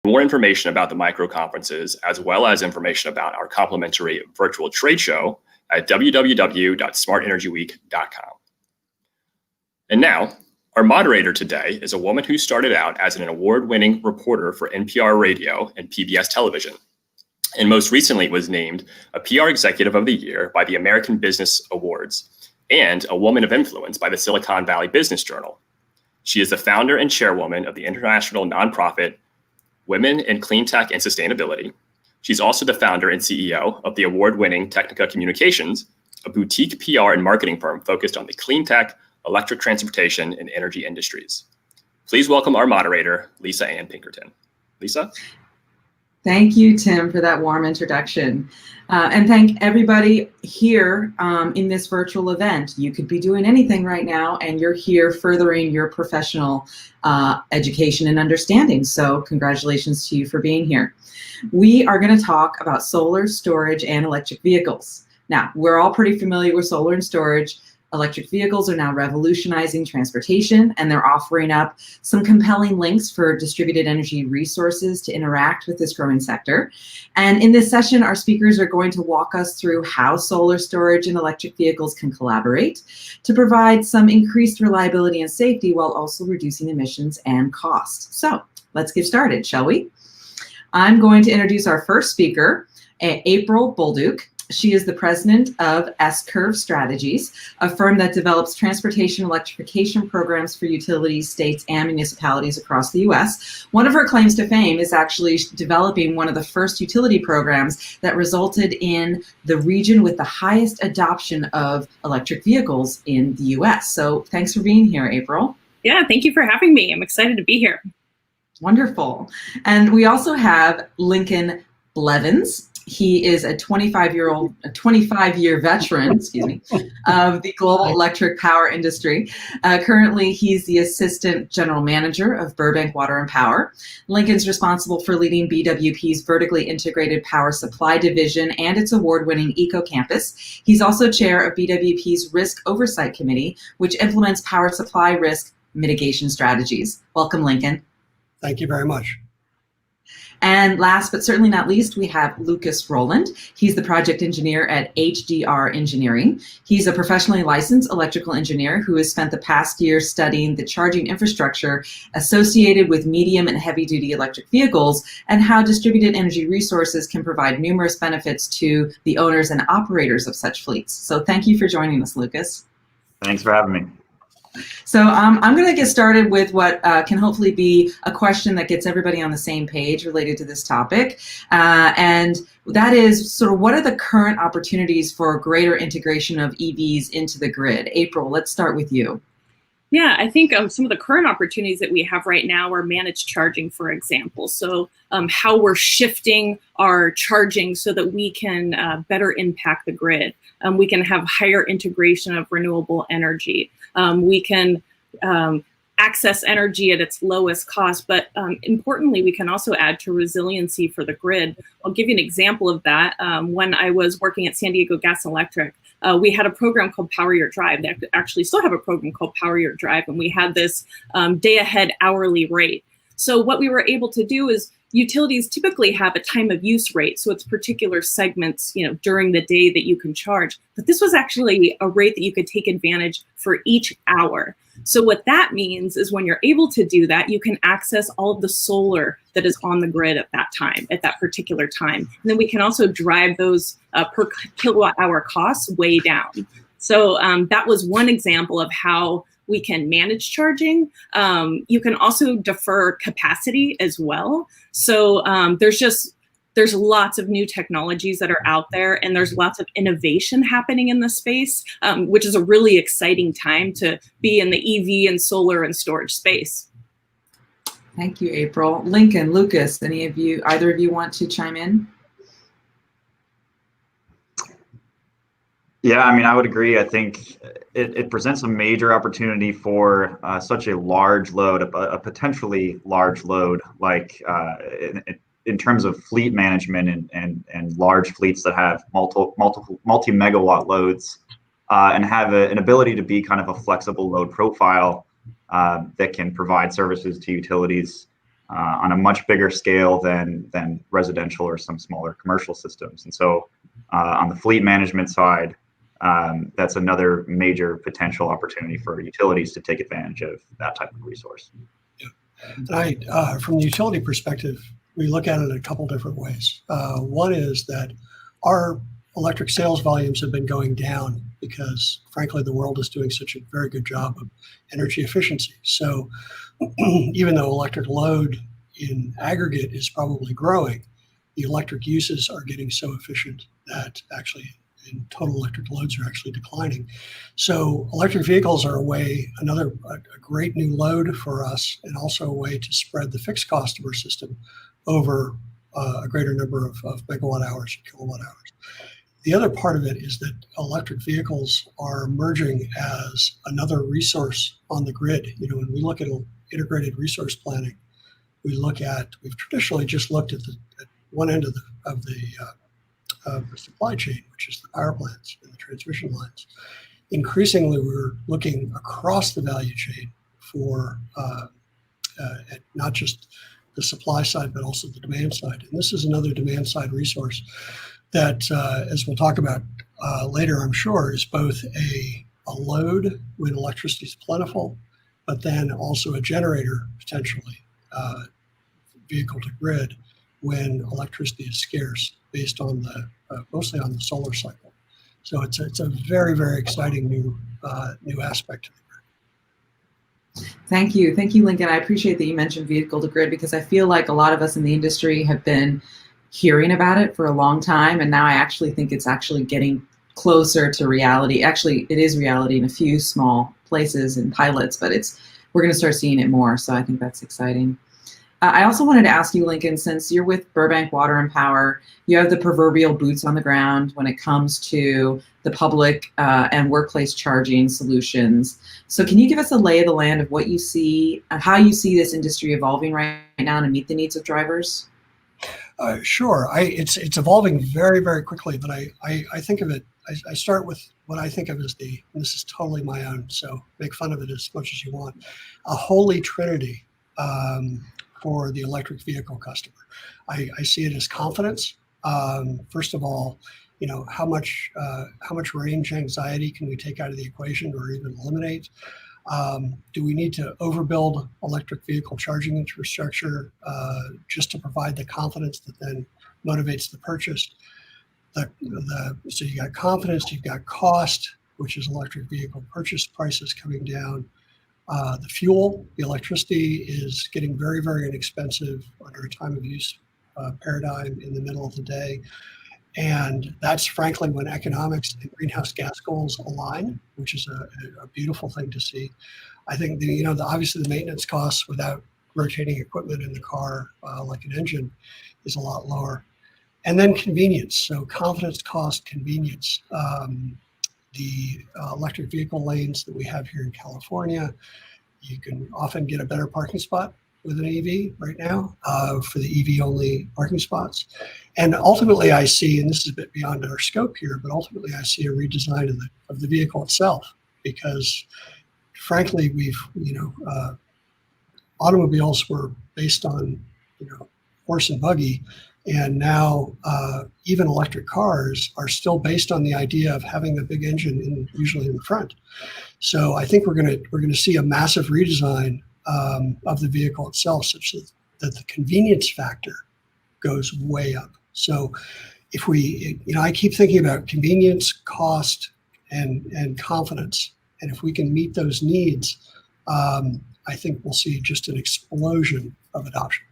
More information about the micro conferences, as well as information about our complimentary virtual trade show at www.smartenergyweek.com. And now, our moderator today is a woman who started out as an award-winning reporter for NPR Radio and PBS television, and most recently was named a PR Executive of the Year by the American Business Awards and a Woman of Influence by the Silicon Valley Business Journal. She is the founder and chairwoman of the international nonprofit Women in Cleantech and Sustainability. She's also the founder and CEO of the award-winning Technica Communications, a boutique PR and marketing firm focused on the clean tech, electric transportation, and energy industries. Please welcome our moderator, Lisa Ann Pinkerton. Lisa? Thank you, Tim, for that warm introduction. And thank everybody here in this virtual event. You could be doing anything right now, and you're here furthering your professional education and understanding. So congratulations to you for being here. We are going to talk about solar, storage, and electric vehicles. Now, we're all pretty familiar with solar and storage. Electric vehicles are now revolutionizing transportation, and they're offering up some compelling links for distributed energy resources to interact with this growing sector. And in this session, our speakers are going to walk us through how solar storage and electric vehicles can collaborate to provide some increased reliability and safety while also reducing emissions and costs. So let's get started, shall we? I'm going to introduce our first speaker, April Bolduc. She is the president of S-Curve Strategies, a firm that develops transportation electrification programs for utilities, states, and municipalities across the U.S. One of her claims to fame is actually developing one of the first utility programs that resulted in the region with the highest adoption of electric vehicles in the U.S. So thanks for being here, April. Yeah, thank you for having me. I'm excited to be here. Wonderful. And we also have Lincoln Bleveans. He is a 25-year veteran, of the global electric power industry. Currently, he's the assistant general manager of Burbank Water and Power. Lincoln's responsible for leading BWP's vertically integrated power supply division and its award-winning Eco Campus. He's also chair of BWP's Risk Oversight Committee, which implements power supply risk mitigation strategies. Welcome, Lincoln. Thank you very much. And last but certainly not least, we have Lukas Rowland. He's the project engineer at HDR Engineering. He's a professionally licensed electrical engineer who has spent the past year studying the charging infrastructure associated with medium and heavy-duty electric vehicles and how distributed energy resources can provide numerous benefits to the owners and operators of such fleets. So thank you for joining us, Lukas. Thanks for having me. So I'm going to get started with what can hopefully be a question that gets everybody on the same page related to this topic. And that is sort of what are the current opportunities for greater integration of EVs into the grid? April, let's start with you. Yeah, I think some of the current opportunities that we have right now are managed charging, for example. So how we're shifting our charging so that we can better impact the grid. We can have higher integration of renewable energy. We can access energy at its lowest cost, but importantly, we can also add to resiliency for the grid. I'll give you an example of that. When I was working at San Diego Gas and Electric, we had a program called Power Your Drive. They actually still have a program called Power Your Drive, and we had this day ahead hourly rate. So what we were able to do is utilities typically have a time of use rate, so it's particular segments, during the day that you can charge. But this was actually a rate that you could take advantage for each hour. So what that means is when you're able to do that, you can access all of the solar that is on the grid at that time, at that particular time. And then we can also drive those per kilowatt hour costs way down. So that was one example of how we can manage charging. You can also defer capacity as well. So there's lots of new technologies that are out there, and there's lots of innovation happening in the space, which is a really exciting time to be in the EV and solar and storage space. Thank you, April. Lincoln, Lukas, either of you want to chime in? Yeah, I mean, I would agree. I think it presents a major opportunity for such a large load, a potentially large load, like in terms of fleet management and large fleets that have multi-megawatt loads and have an ability to be kind of a flexible load profile that can provide services to utilities on a much bigger scale than residential or some smaller commercial systems. And so on the fleet management side, that's another major potential opportunity for utilities to take advantage of that type of resource. Yeah. And from the utility perspective, we look at it a couple different ways. One is that our electric sales volumes have been going down because, frankly, the world is doing such a very good job of energy efficiency. So even though electric load in aggregate is probably growing, the electric uses are getting so efficient that actually in total electric loads are actually declining. So electric vehicles are a great new load for us, and also a way to spread the fixed cost of our system over a greater number of megawatt hours or kilowatt hours. The other part of it is that electric vehicles are emerging as another resource on the grid. When we look at integrated resource planning, we've traditionally just looked at one end of the supply chain, which is the power plants and the transmission lines. Increasingly, we're looking across the value chain for at not just the supply side, but also the demand side. And this is another demand side resource that, as we'll talk about later, I'm sure, is both a load when electricity is plentiful, but then also a generator, potentially, vehicle to grid, when electricity is scarce, based on mostly on the solar cycle. So it's a very, very exciting new aspect to the grid. Thank you, Lincoln. I appreciate that you mentioned vehicle to grid, because I feel like a lot of us in the industry have been hearing about it for a long time, and now I actually think it's actually getting closer to reality. Actually, it is reality in a few small places and pilots, but we're going to start seeing it more. So I think that's exciting. I also wanted to ask you, Lincoln, since you're with Burbank Water and Power, you have the proverbial boots on the ground when it comes to the public and workplace charging solutions. So can you give us a lay of the land of what you see, how you see this industry evolving right now to meet the needs of drivers? Sure. It's evolving very, very quickly, but I think of it, I start with what I think of as and this is totally my own, so make fun of it as much as you want, a holy trinity for the electric vehicle customer. I see it as confidence. First of all, how much range anxiety can we take out of the equation or even eliminate? Do we need to overbuild electric vehicle charging infrastructure just to provide the confidence that then motivates the purchase? So you got confidence, you've got cost, which is electric vehicle purchase prices coming down. The fuel, the electricity is getting very, very inexpensive under a time of use paradigm in the middle of the day. And that's frankly when economics and greenhouse gas goals align, which is a beautiful thing to see. I think obviously the maintenance costs without rotating equipment in the car, like an engine, is a lot lower. And then convenience. So confidence, cost, convenience. The electric vehicle lanes that we have here in California, you can often get a better parking spot with an EV right now for the EV-only parking spots. And ultimately I see, and this is a bit beyond our scope here, but ultimately I see a redesign of the vehicle itself, because frankly, automobiles were based on, horse and buggy, and now even electric cars are still based on the idea of having a big engine usually in the front. So I think we're going to see a massive redesign of the vehicle itself, such that the convenience factor goes way up. So if I keep thinking about convenience, cost, and confidence, and if we can meet those needs, I think we'll see just an explosion of adoption.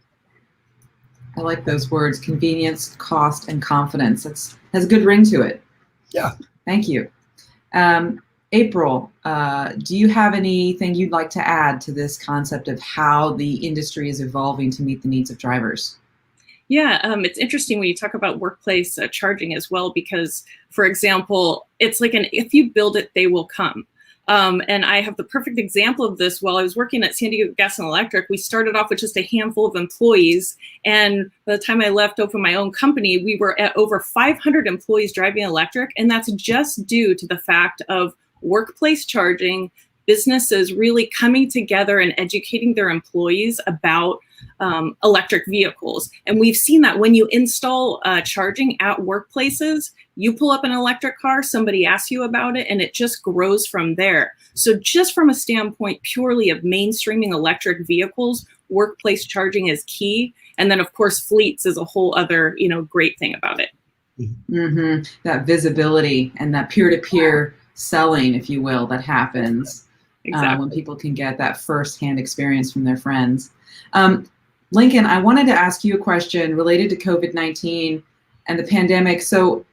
I like those words: convenience, cost, and confidence. Has a good ring to it. Yeah. Thank you. April, do you have anything you'd like to add to this concept of how the industry is evolving to meet the needs of drivers? Yeah, it's interesting when you talk about workplace charging as well, because, for example, it's like if you build it, they will come. And I have the perfect example of this. While I was working at San Diego Gas and Electric, we started off with just a handful of employees. And by the time I left open my own company, we were at over 500 employees driving electric. And that's just due to the fact of workplace charging, businesses really coming together and educating their employees about electric vehicles. And we've seen that when you install charging at workplaces, you pull up an electric car, somebody asks you about it, and it just grows from there. So just from a standpoint purely of mainstreaming electric vehicles, workplace charging is key. And then, of course, fleets is a whole other, great thing about it. Mm-hmm. That visibility and that peer-to-peer selling, if you will, that happens when people can get that first-hand experience from their friends. Lincoln, I wanted to ask you a question related to COVID-19 and the pandemic. So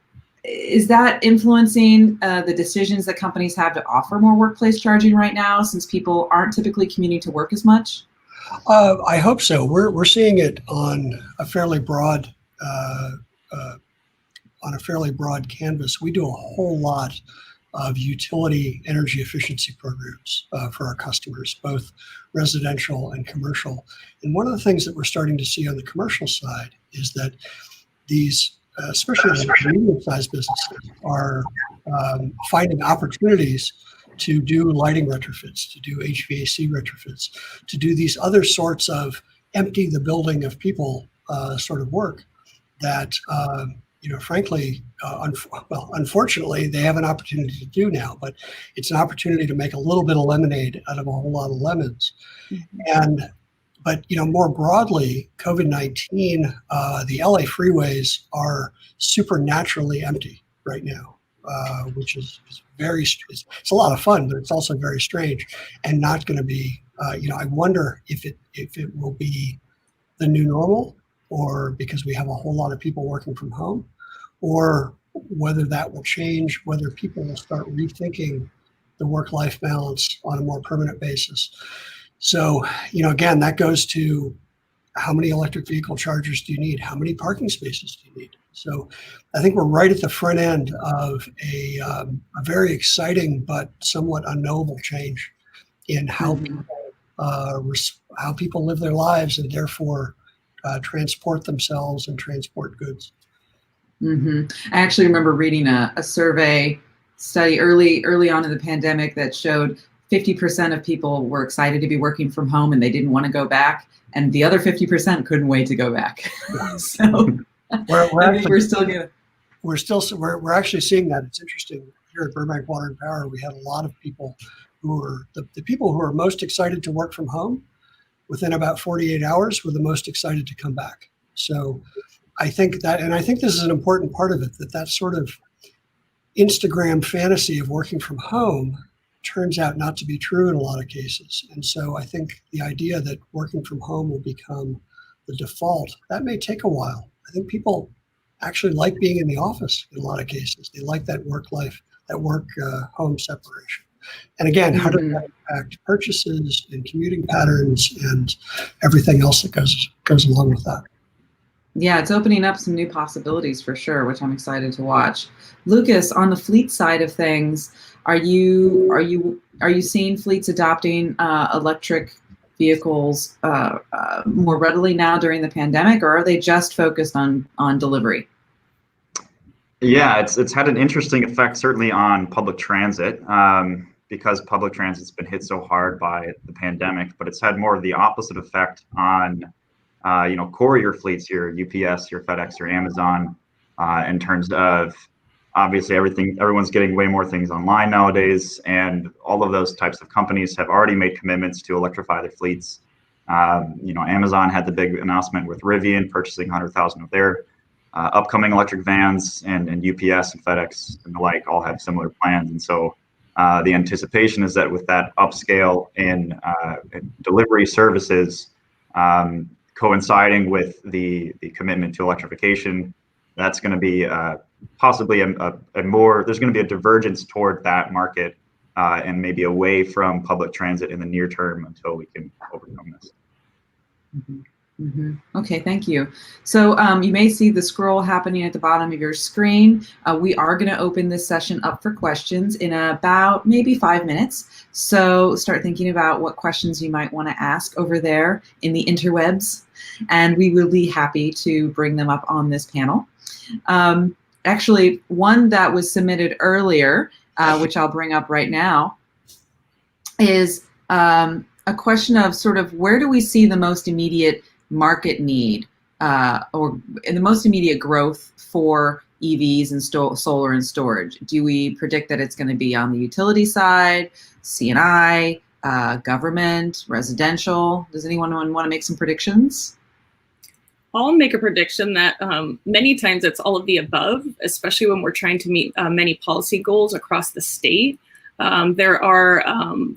is that influencing the decisions that companies have to offer more workplace charging right now, since people aren't typically commuting to work as much? I hope so. We're seeing it on a fairly broad canvas. We do a whole lot of utility energy efficiency programs for our customers, both residential and commercial. And one of the things that we're starting to see on the commercial side is that these, especially medium-sized businesses, are finding opportunities to do lighting retrofits, to do HVAC retrofits, to do these other sorts of empty the building of people sort of work that, frankly, unfortunately, they have an opportunity to do now, but it's an opportunity to make a little bit of lemonade out of a whole lot of lemons. Mm-hmm. But more broadly, COVID-19, the LA freeways are supernaturally empty right now, which is it's a lot of fun, but it's also very strange and not going to be, I wonder if it will be the new normal, or because we have a whole lot of people working from home, or whether that will change, whether people will start rethinking the work-life balance on a more permanent basis. So, again, that goes to how many electric vehicle chargers do you need? How many parking spaces do you need? So I think we're right at the front end of a very exciting but somewhat unknowable change in how people live their lives and therefore transport themselves and transport goods. Mm-hmm. I actually remember reading a survey study early on in the pandemic that showed 50% of people were excited to be working from home and they didn't want to go back, and the other 50% couldn't wait to go back. So we're actually seeing that. It's interesting. Here at Burbank Water and Power, we had a lot of people who were the people who are most excited to work from home within about 48 hours were the most excited to come back. So I think this is an important part of it, that sort of Instagram fantasy of working from home turns out not to be true in a lot of cases. And so I think the idea that working from home will become the default, that may take a while. I think people actually like being in the office in a lot of cases. They like that work-home separation. And again, how does that impact purchases and commuting patterns and everything else that goes along with that? Yeah, it's opening up some new possibilities for sure, which I'm excited to watch. Lukas, on the fleet side of things, are you seeing fleets adopting electric vehicles more readily now during the pandemic, or are they just focused on delivery? Yeah, it's had an interesting effect certainly on public transit because public transit's been hit so hard by the pandemic, but it's had more of the opposite effect on courier fleets, your UPS, your FedEx, your Amazon, in terms of obviously everyone's getting way more things online nowadays, and all of those types of companies have already made commitments to electrify their fleets. Amazon had the big announcement with Rivian purchasing 100,000 of their upcoming electric vans, and UPS and FedEx and the like all have similar plans. And so the anticipation is that with that upscale in delivery services, coinciding with the commitment to electrification, that's going to be possibly there's going to be a divergence toward that market and maybe away from public transit in the near term until we can overcome this. Mm-hmm. Mm-hmm. Okay, thank you. So you may see the scroll happening at the bottom of your screen. We are going to open this session up for questions in about maybe 5 minutes. So start thinking about what questions you might want to ask over there in the interwebs, and we will be happy to bring them up on this panel. Actually, one that was submitted earlier, which I'll bring up right now, is a question of sort of where do we see the most immediate market need or the most immediate growth for EVs and solar and storage? Do we predict that it's going to be on the utility side, C&I, government, residential? Does anyone want to make some predictions? I'll make a prediction that many times it's all of the above, especially when we're trying to meet many policy goals across the state. There are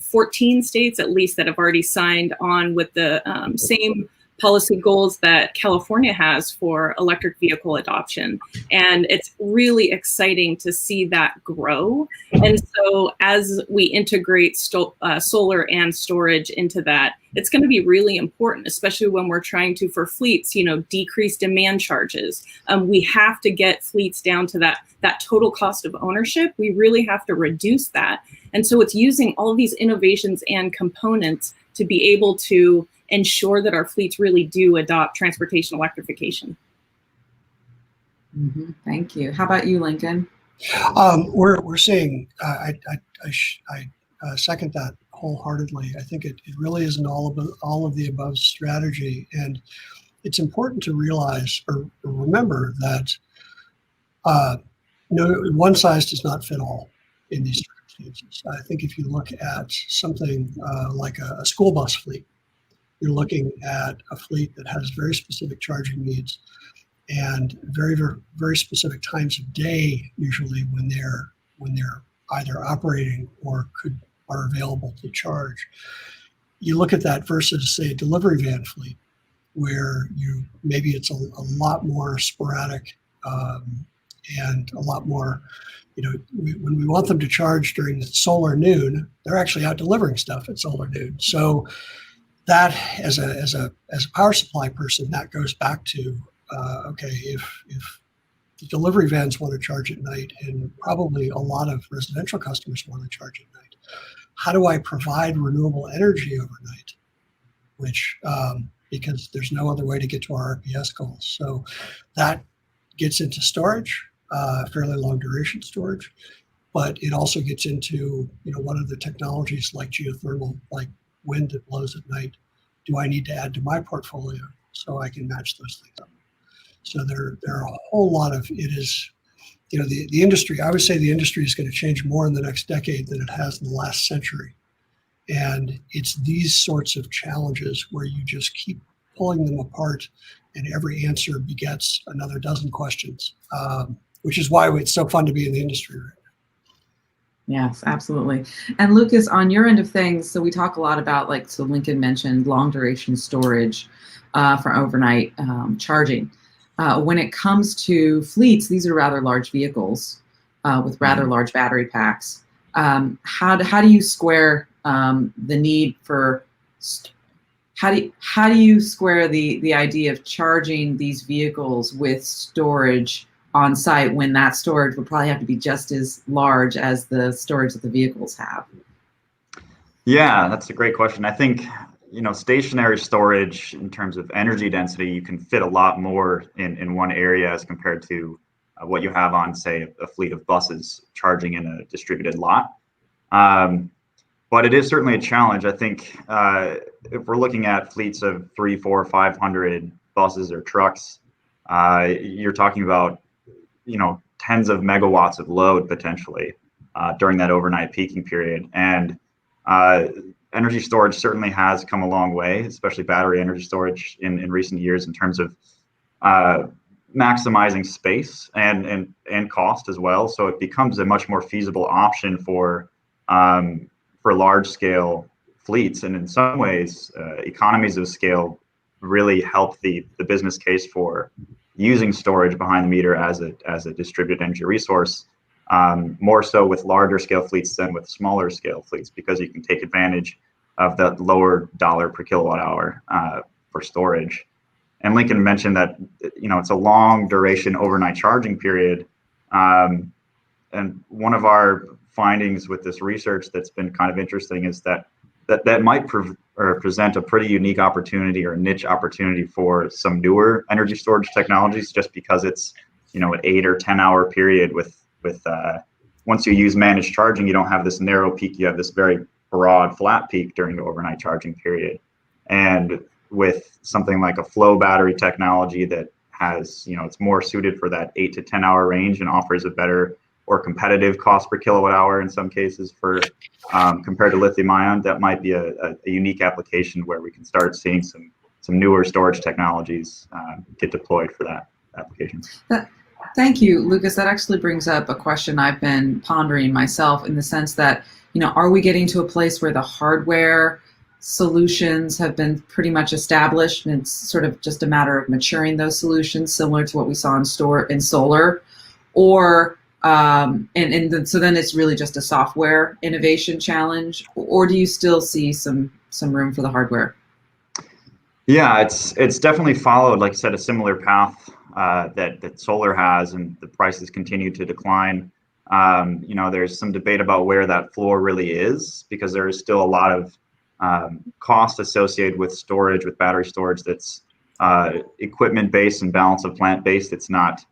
14 states at least that have already signed on with the same policy goals that California has for electric vehicle adoption. And it's really exciting to see that grow. And so as we integrate solar and storage into that, it's going to be really important, especially when we're trying to, for fleets, decrease demand charges. We have to get fleets down to that total cost of ownership. We really have to reduce that. And so it's using all of these innovations and components to be able to ensure that our fleets really do adopt transportation electrification. Mm-hmm. Thank you. How about you, Lincoln? We're seeing. I second that wholeheartedly. I think it really is an all of the above strategy, and it's important to realize or remember that one size does not fit all in these circumstances. I think if you look at something like a school bus fleet, you're looking at a fleet that has very specific charging needs and very, very, very specific times of day, usually when they're either operating or are available to charge. You look at that versus, say, a delivery van fleet, where maybe it's a lot more sporadic and a lot more. When we want them to charge during solar noon, they're actually out delivering stuff at solar noon. So that, as a power supply person, that goes back to okay, if the delivery vans want to charge at night, and probably a lot of residential customers want to charge at night, how do I provide renewable energy overnight? Which because there's no other way to get to our RPS goals. So that gets into storage, fairly long duration storage, but it also gets into what are the technologies like geothermal, like wind that blows at night, do I need to add to my portfolio so I can match those things up? So there are a whole lot of, it is, the industry, I would say the industry is going to change more in the next decade than it has in the last century. And it's these sorts of challenges where you just keep pulling them apart and every answer begets another dozen questions, which is why it's so fun to be in the industry right now. Yes, absolutely. And Lukas, on your end of things, so we talk a lot about, so Lincoln mentioned long duration storage for overnight charging. When it comes to fleets, these are rather large vehicles with rather large battery packs. How do you square the need for, how do you square the idea of charging these vehicles with storage on site when that storage would probably have to be just as large as the storage that the vehicles have? Yeah, that's a great question. I think, stationary storage in terms of energy density, you can fit a lot more in one area as compared to what you have on, say, a fleet of buses charging in a distributed lot. But it is certainly a challenge. I think if we're looking at fleets of 300, 400, 500 buses or trucks, you're talking about tens of megawatts of load potentially during that overnight peaking period. And energy storage certainly has come a long way, especially battery energy storage in recent years in terms of maximizing space and cost as well. So it becomes a much more feasible option for large scale fleets. And in some ways, economies of scale really help the business case for using storage behind the meter as a distributed energy resource, more so with larger scale fleets than with smaller scale fleets, because you can take advantage of that lower dollar per kilowatt hour for storage. And Lincoln mentioned that it's a long duration overnight charging period, and one of our findings with this research that's been kind of interesting is that might present a pretty unique opportunity or a niche opportunity for some newer energy storage technologies, just because it's an 8 or 10 hour period with once you use managed charging, you don't have this narrow peak, you have this very broad flat peak during the overnight charging period. And with something like a flow battery technology that has, it's more suited for that 8 to 10 hour range and offers a better or competitive cost per kilowatt hour in some cases for compared to lithium ion, that might be a unique application where we can start seeing some newer storage technologies get deployed for that application. Thank you, Lukas. That actually brings up a question I've been pondering myself, in the sense that, are we getting to a place where the hardware solutions have been pretty much established and it's sort of just a matter of maturing those solutions, similar to what we saw in solar? Or so then it's really just a software innovation challenge, or do you still see some room for the hardware? Yeah, it's definitely followed, like I said, a similar path that solar has, and the prices continue to decline. There's some debate about where that floor really is, because there is still a lot of cost associated with storage, with battery storage, that's equipment based and balance of plant based. It's not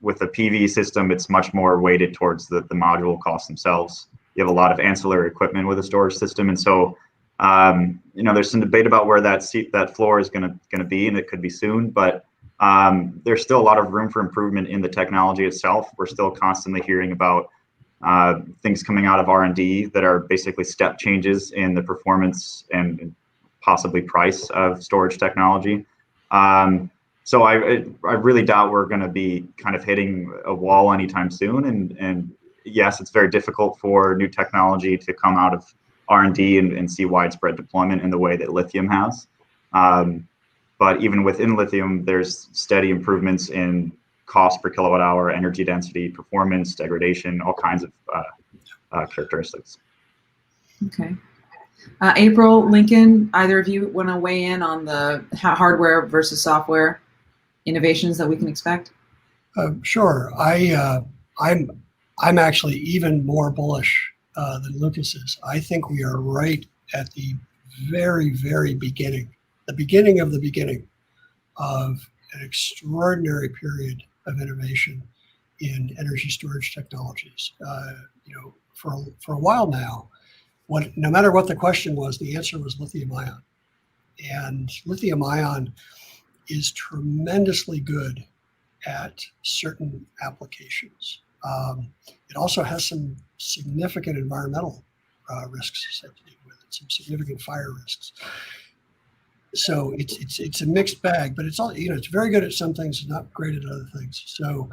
with a PV system, it's much more weighted towards the module costs themselves. You have a lot of ancillary equipment with a storage system, and so there's some debate about where that floor is going to be, and it could be soon. But there's still a lot of room for improvement in the technology itself. We're still constantly hearing about things coming out of R&D that are basically step changes in the performance and possibly price of storage technology. So I really doubt we're going to be kind of hitting a wall anytime soon. And yes, it's very difficult for new technology to come out of R&D and see widespread deployment in the way that lithium has. But even within lithium, there's steady improvements in cost per kilowatt hour, energy density, performance, degradation, all kinds of characteristics. Okay. April, Lincoln, either of you want to weigh in on the hardware versus software innovations that we can expect? Sure. I'm actually even more bullish than Lukas is. I think we are right at the very, very beginning of the beginning of an extraordinary period of innovation in energy storage technologies. For a while now, no matter what the question was, the answer was lithium ion. And lithium ion is tremendously good at certain applications. It also has some significant environmental risks associated with it, some significant fire risks. So it's a mixed bag, but it's all, it's very good at some things, not great at other things. So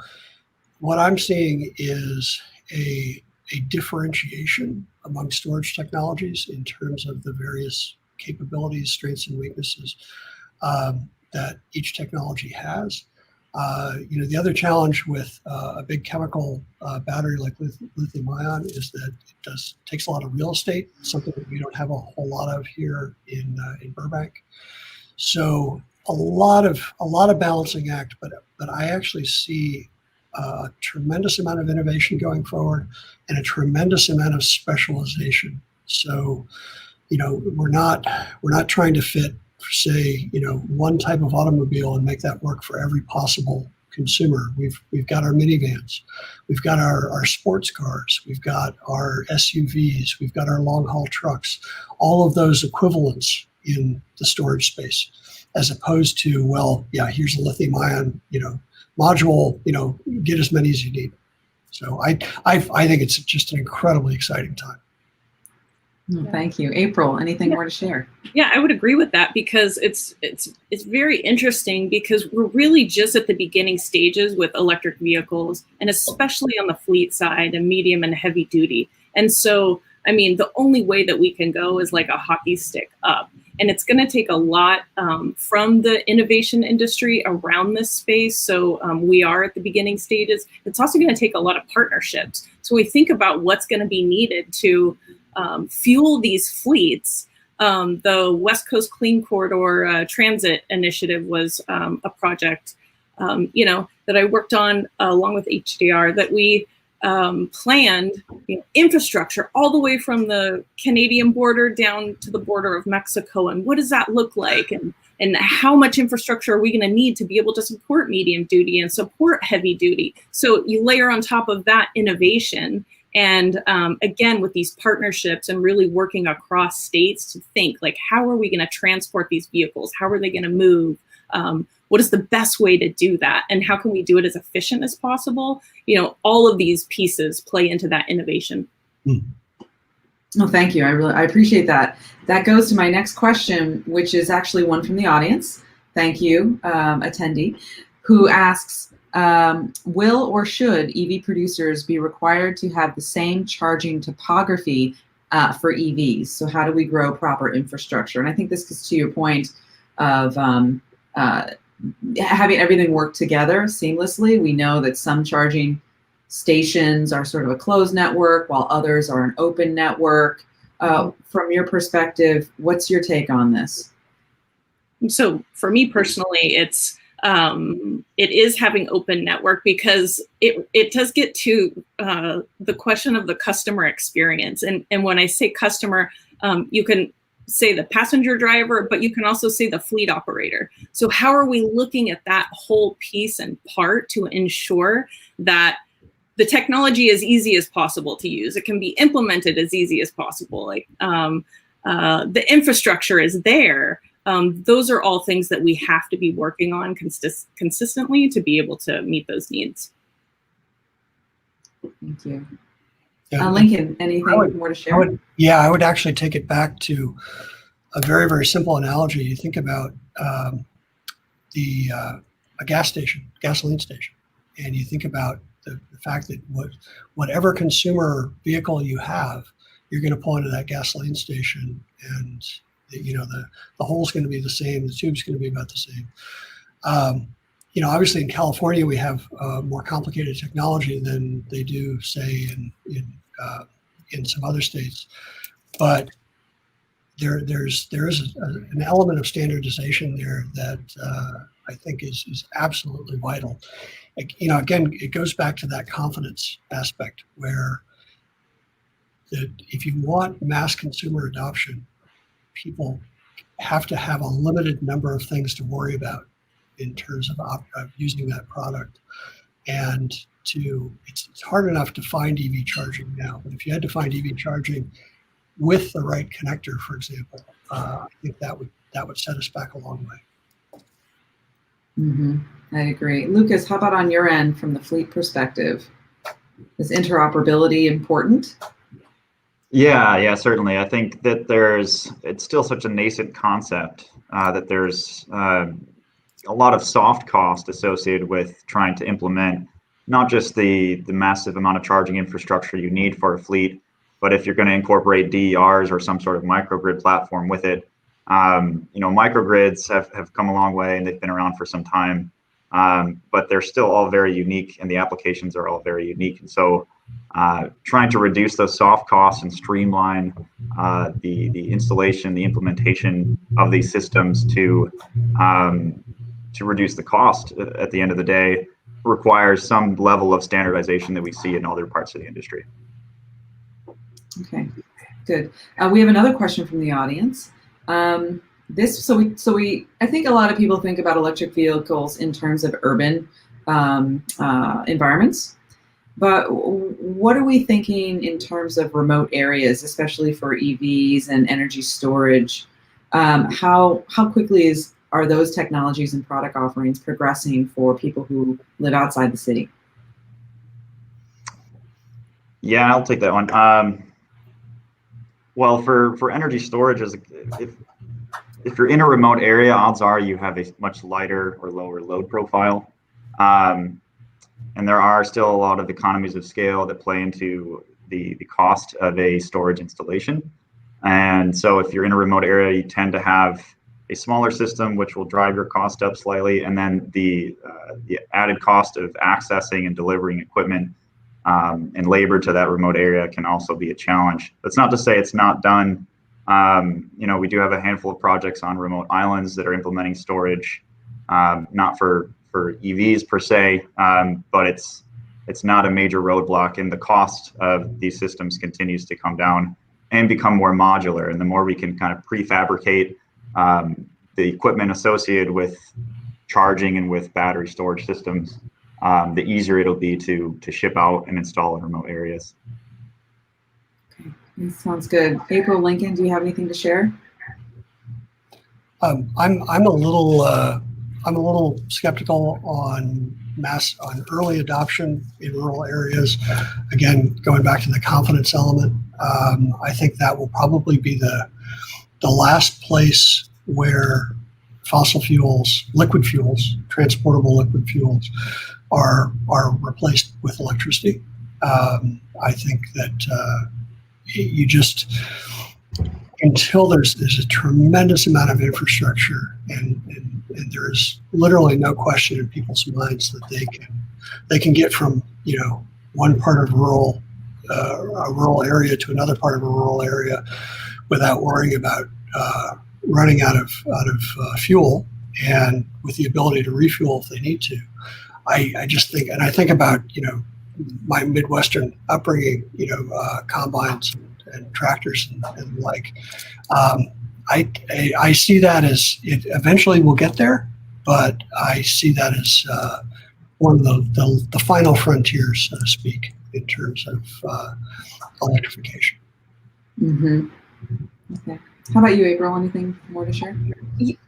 what I'm seeing is a differentiation among storage technologies in terms of the various capabilities, strengths, and weaknesses that each technology has. The other challenge with a big chemical battery like lithium ion is that it takes a lot of real estate, something that we don't have a whole lot of here in Burbank. So a lot of balancing act, but I actually see a tremendous amount of innovation going forward and a tremendous amount of specialization. So, we're not trying to fit, say, one type of automobile and make that work for every possible consumer. We've got our minivans, we've got our sports cars, we've got our SUVs, we've got our long haul trucks, all of those equivalents in the storage space, as opposed to, well, yeah, here's a lithium ion, module, get as many as you need. So I think it's just an incredibly exciting time. Thank you. April, anything more to share? Yeah, I would agree with that, because it's very interesting, because we're really just at the beginning stages with electric vehicles, and especially on the fleet side and medium and heavy duty. And so, the only way that we can go is like a hockey stick up. And it's going to take a lot from the innovation industry around this space. So we are at the beginning stages. It's also going to take a lot of partnerships. So we think about what's going to be needed to fuel these fleets. The West Coast Clean Corridor Transit Initiative was a project, that I worked on along with HDR, that we planned infrastructure all the way from the Canadian border down to the border of Mexico. And what does that look like? And how much infrastructure are we going to need to be able to support medium duty and support heavy duty? So you layer on top of that innovation, And again, with these partnerships and really working across states to think like, how are we going to transport these vehicles? How are they going to move? What is the best way to do that? And how can we do it as efficient as possible? You know, all of these pieces play into that innovation. Oh, thank you. I appreciate that. That goes to my next question, which is actually one from the audience. Thank you, attendee, who asks, will or should EV producers be required to have the same charging topography for EVs? So how do we grow proper infrastructure? And I think this gets to your point of having everything work together seamlessly. We know that some charging stations are sort of a closed network while others are an open network. From your perspective, what's your take on this? So for me personally, it is having open network because it does get to the question of the customer experience. And when I say customer, you can say the passenger driver, but you can also say the fleet operator. So how are we looking at that whole piece and part to ensure that the technology is easy as possible to use? It can be implemented as easy as possible. Like the infrastructure is there. Those are all things that we have to be working on consistently to be able to meet those needs. Thank you. Yeah. Lincoln, anything more to share? I would actually take it back to a very, very simple analogy. You think about a gas station, gasoline station, and you think about the fact that whatever consumer vehicle you have, you're going to pull into that gasoline station, and the hole's going to be the same, the tube's going to be about the same. Obviously in California we have more complicated technology than they do, say, in some other states, but there is an element of standardization there that I think is absolutely vital. Again, it goes back to that confidence aspect where if you want mass consumer adoption, people have to have a limited number of things to worry about in terms of using that product. And it's hard enough to find EV charging now, but if you had to find EV charging with the right connector, for example, I think that would set us back a long way. Mm-hmm. I agree. Lukas, how about on your end from the fleet perspective? Is interoperability important? Yeah, certainly. I think that it's still such a nascent concept that there's a lot of soft cost associated with trying to implement not just the massive amount of charging infrastructure you need for a fleet, but if you're going to incorporate DERs or some sort of microgrid platform with it. Microgrids have come a long way and they've been around for some time, but they're still all very unique and the applications are all very unique. And so trying to reduce those soft costs and streamline the installation, the implementation of these systems to reduce the cost at the end of the day requires some level of standardization that we see in other parts of the industry. Okay, good. We have another question from the audience. I think a lot of people think about electric vehicles in terms of urban environments, but what are we thinking in terms of remote areas, especially for EVs and energy storage? How quickly are those technologies and product offerings progressing for people who live outside the city? Yeah, I'll take that one. Well, for energy storage, if you're in a remote area, odds are you have a much lighter or lower load profile. And there are still a lot of economies of scale that play into the cost of a storage installation. And so if you're in a remote area, you tend to have a smaller system, which will drive your cost up slightly. And then the added cost of accessing and delivering equipment and labor to that remote area can also be a challenge. That's not to say it's not done. We do have a handful of projects on remote islands that are implementing storage, not for EVs per se, but it's not a major roadblock, and the cost of these systems continues to come down and become more modular. And the more we can kind of prefabricate the equipment associated with charging and with battery storage systems, the easier it'll be to ship out and install in remote areas. This sounds good. April, Lincoln, do you have anything to share? I'm a little skeptical on early adoption in rural areas. Again, going back to the confidence element, I think that will probably be the last place where fossil fuels, liquid fuels, transportable liquid fuels, are replaced with electricity. I think that you just, until there's a tremendous amount of infrastructure and there is literally no question in people's minds that they can get from one part of a rural area to another part of a rural area without worrying about running out of fuel, and with the ability to refuel if they need to. I just think, and I think about my Midwestern upbringing, combines and tractors and the like. I see that as it eventually will get there, but I see that as one of the final frontiers, so to speak, in terms of electrification. Mm-hmm. Okay. How about you, April? Anything more to share?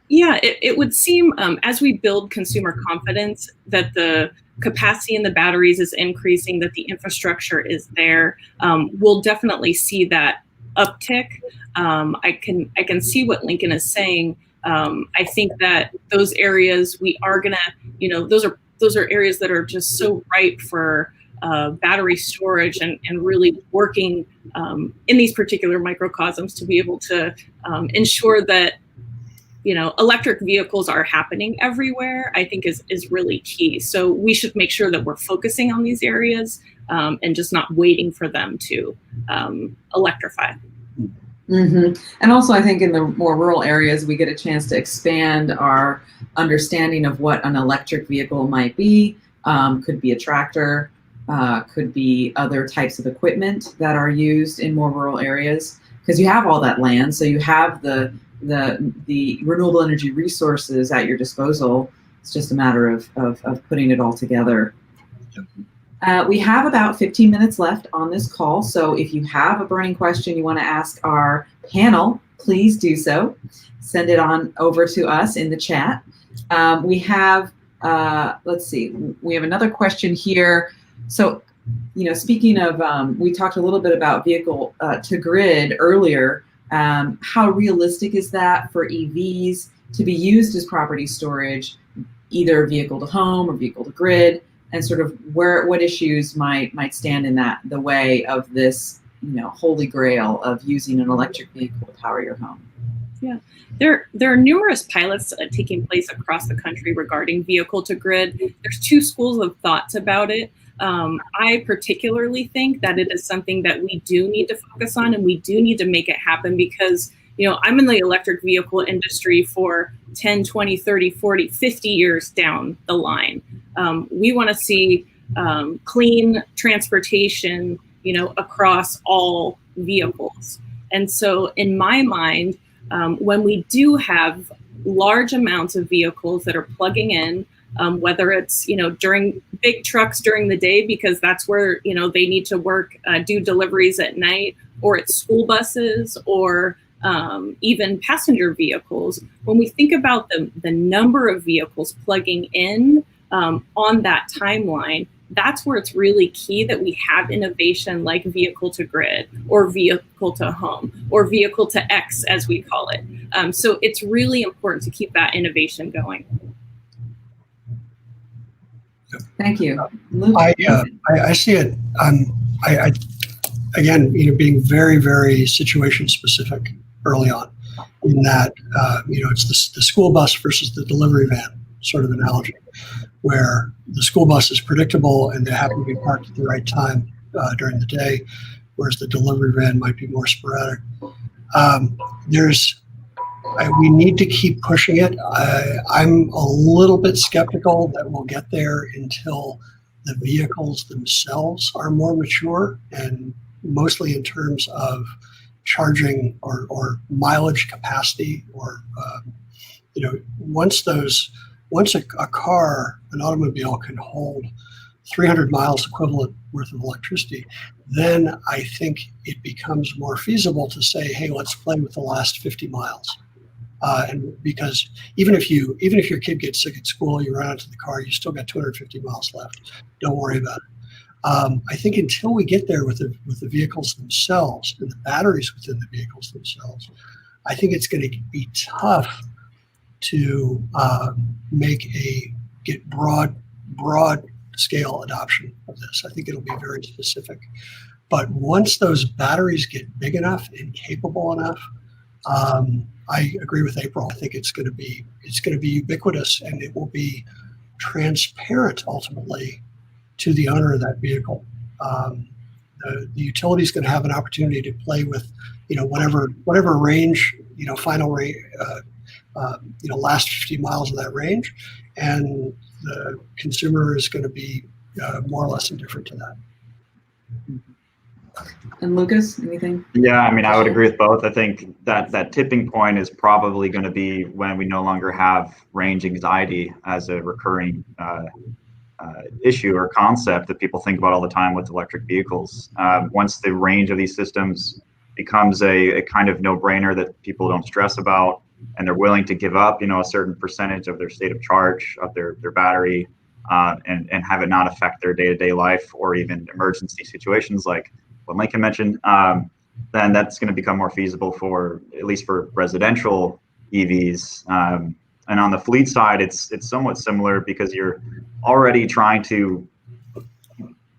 Yeah, it would seem as we build consumer confidence that the capacity in the batteries is increasing, that the infrastructure is there, we'll definitely see that uptick. I can see what Lincoln is saying. I think that those areas we are gonna, those are areas that are just so ripe for battery storage and really working in these particular microcosms to be able to ensure that electric vehicles are happening everywhere, I think is really key. So we should make sure that we're focusing on these areas and just not waiting for them to electrify. Mm-hmm. And also, I think in the more rural areas, we get a chance to expand our understanding of what an electric vehicle might be. Could be a tractor, could be other types of equipment that are used in more rural areas, because you have all that land, so you have the renewable energy resources at your disposal. It's just a matter of putting it all together. We have about 15 minutes left on this call, so if you have a burning question you want to ask our panel, please do so. Send it on over to us in the chat. We have, let's see, we have another question here. So, speaking of, we talked a little bit about vehicle to grid earlier. How realistic is that for EVs to be used as property storage, either vehicle to home or vehicle to grid, and sort of what issues might stand in the way of this, holy grail of using an electric vehicle to power your home? Yeah, there are numerous pilots taking place across the country regarding vehicle to grid. There's two schools of thoughts about it. I particularly think that it is something that we do need to focus on, and we do need to make it happen because, I'm in the electric vehicle industry for 10, 20, 30, 40, 50 years down the line. We want to see clean transportation, across all vehicles. And so in my mind, when we do have large amounts of vehicles that are plugging in, whether it's, during big trucks during the day, because that's where, they need to work, do deliveries at night, or it's school buses or even passenger vehicles. When we think about the number of vehicles plugging in on that timeline, that's where it's really key that we have innovation like vehicle to grid or vehicle to home or vehicle to X, as we call it. So it's really important to keep that innovation going. Thank you. I see it. I again, being very, very situation specific early on, in that it's the school bus versus the delivery van sort of analogy, where the school bus is predictable and they happen to be parked at the right time during the day, whereas the delivery van might be more sporadic. We need to keep pushing it. I'm a little bit skeptical that we'll get there until the vehicles themselves are more mature, and mostly in terms of charging or mileage capacity, or once an automobile can hold 300 miles equivalent worth of electricity, then I think it becomes more feasible to say, hey, let's play with the last 50 miles. And because even if your kid gets sick at school, you run out to the car, you still got 250 miles left. Don't worry about it. I think until we get there with the vehicles themselves and the batteries within the vehicles themselves, I think it's going to be tough to get broad scale adoption of this. I think it'll be very specific. But once those batteries get big enough and capable enough, I agree with April. I think it's going to be ubiquitous, and it will be transparent ultimately to the owner of that vehicle. The utility is going to have an opportunity to play with, whatever range, final range, last 50 miles of that range, and the consumer is going to be more or less indifferent to that. And Lukas, anything? Yeah, I mean, I would agree with both. I think that tipping point is probably going to be when we no longer have range anxiety as a recurring issue or concept that people think about all the time with electric vehicles. Once the range of these systems becomes a kind of no-brainer that people don't stress about, and they're willing to give up, a certain percentage of their state of charge of their battery, and have it not affect their day-to-day life or even emergency situations like what Lincoln mentioned, then that's going to become more feasible for, at least for residential EVs. And on the fleet side, it's somewhat similar because you're already trying to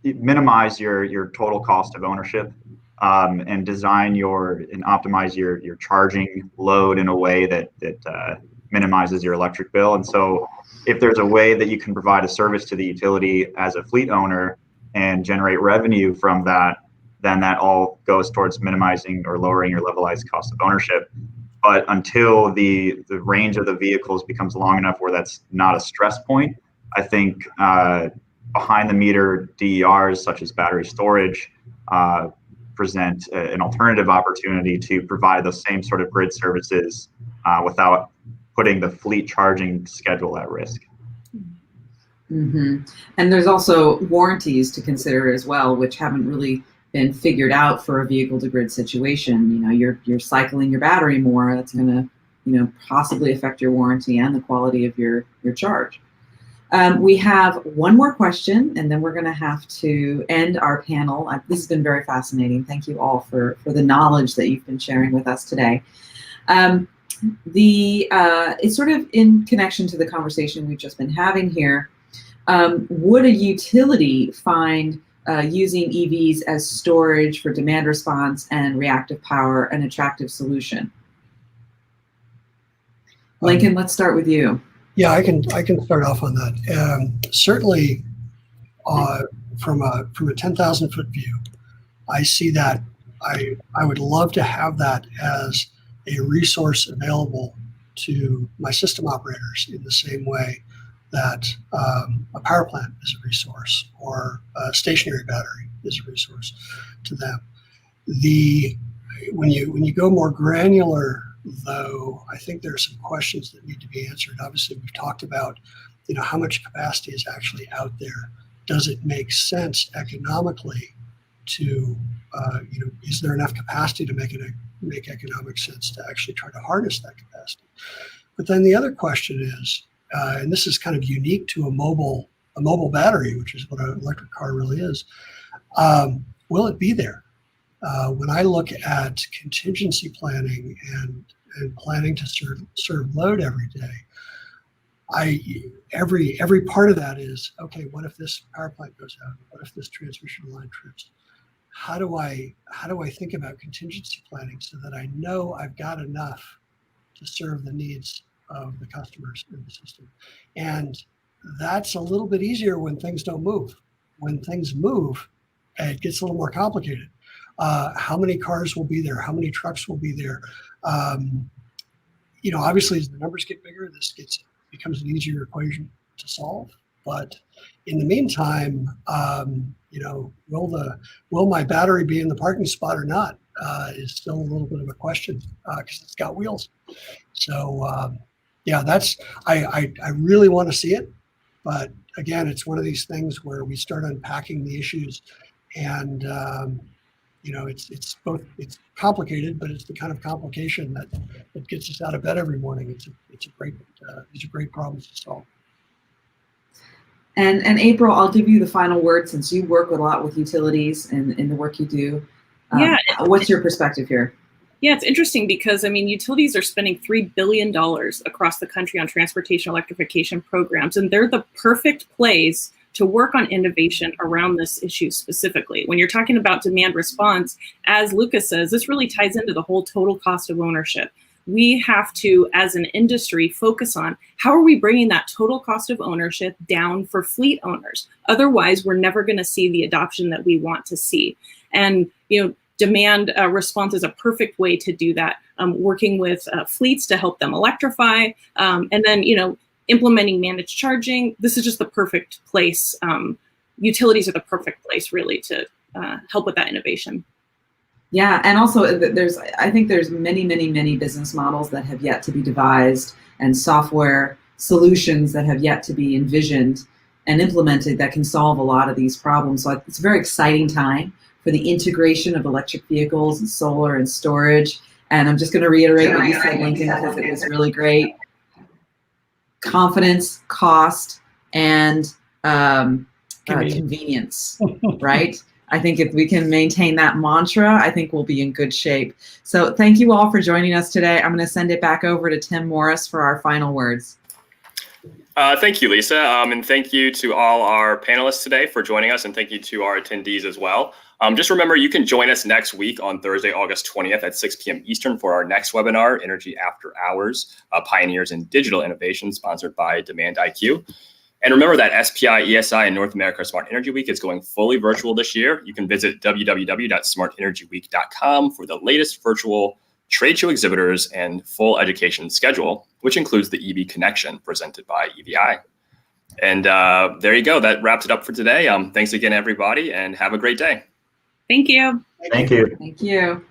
minimize your total cost of ownership, and design and optimize your charging load in a way that minimizes your electric bill. And so if there's a way that you can provide a service to the utility as a fleet owner and generate revenue from that, then that all goes towards minimizing or lowering your levelized cost of ownership. But until the range of the vehicles becomes long enough where that's not a stress point, I think behind the meter DERs such as battery storage present an alternative opportunity to provide those same sort of grid services without putting the fleet charging schedule at risk. Mm-hmm. And there's also warranties to consider as well, which haven't really been figured out for a vehicle to grid situation. You're cycling your battery more. That's going to, possibly affect your warranty and the quality of your charge. We have one more question, and then we're going to have to end our panel. This has been very fascinating. Thank you all for the knowledge that you've been sharing with us today. It's sort of in connection to the conversation we've just been having here. Would a utility find using EVs as storage for demand response and reactive power an attractive solution? Lincoln, let's start with you. Yeah, I can start off on that. Certainly, from a 10,000 foot view, I see that I would love to have that as a resource available to my system operators in the same way that a power plant is a resource or a stationary battery is a resource to them. When you go more granular, though, I think there are some questions that need to be answered. Obviously, we've talked about, how much capacity is actually out there. Does it make sense economically to, is there enough capacity to make economic sense to actually try to harness that capacity? But then the other question is, and this is kind of unique to a mobile battery, which is what an electric car really is. Will it be there? When I look at contingency planning and planning to serve load every day, every part of that is, okay, what if this power plant goes out? What if this transmission line trips? How do I think about contingency planning so that I know I've got enough to serve the needs of the customers in the system? And that's a little bit easier when things don't move. When things move, it gets a little more complicated. How many cars will be there? How many trucks will be there? Obviously, as the numbers get bigger, this becomes an easier equation to solve. But in the meantime, will my battery be in the parking spot or not is still a little bit of a question because it's got wheels. So yeah, I really want to see it, But again, it's one of these things where we start unpacking the issues, and it's complicated, but it's the kind of complication that gets us out of bed every morning. These are great problems to solve. And April, I'll give you the final word since you work a lot with utilities and in the work you do. Yeah. What's your perspective here? Yeah, it's interesting because, I mean, utilities are spending $3 billion across the country on transportation electrification programs, and they're the perfect place to work on innovation around this issue specifically. When you're talking about demand response, as Lukas says, this really ties into the whole total cost of ownership. We have to, as an industry, focus on how are we bringing that total cost of ownership down for fleet owners? Otherwise, we're never going to see the adoption that we want to see. And, demand response is a perfect way to do that, working with fleets to help them electrify, and then, implementing managed charging. This is just the perfect place. Utilities are the perfect place, really, to help with that innovation. Yeah, and also I think there's many business models that have yet to be devised and software solutions that have yet to be envisioned and implemented that can solve a lot of these problems. So it's a very exciting time for the integration of electric vehicles and solar and storage. And I'm just going to reiterate what you said, Lincoln, because it was really great. Confidence, cost, and convenience, right? I think if we can maintain that mantra, I think we'll be in good shape. So thank you all for joining us today. I'm going to send it back over to Tim Morris for our final words. Thank you, Lisa. And thank you to all our panelists today for joining us. And thank you to our attendees as well. Just remember, you can join us next week on Thursday, August 20th at 6 p.m. Eastern for our next webinar, Energy After Hours, Pioneers in Digital Innovation, sponsored by Demand IQ. And remember that SPI, ESI, and North America Smart Energy Week is going fully virtual this year. You can visit www.smartenergyweek.com for the latest virtual trade show exhibitors and full education schedule, which includes the EV Connection presented by EVI. And there you go. That wraps it up for today. Thanks again, everybody, and have a great day. Thank you. Thank you. Thank you.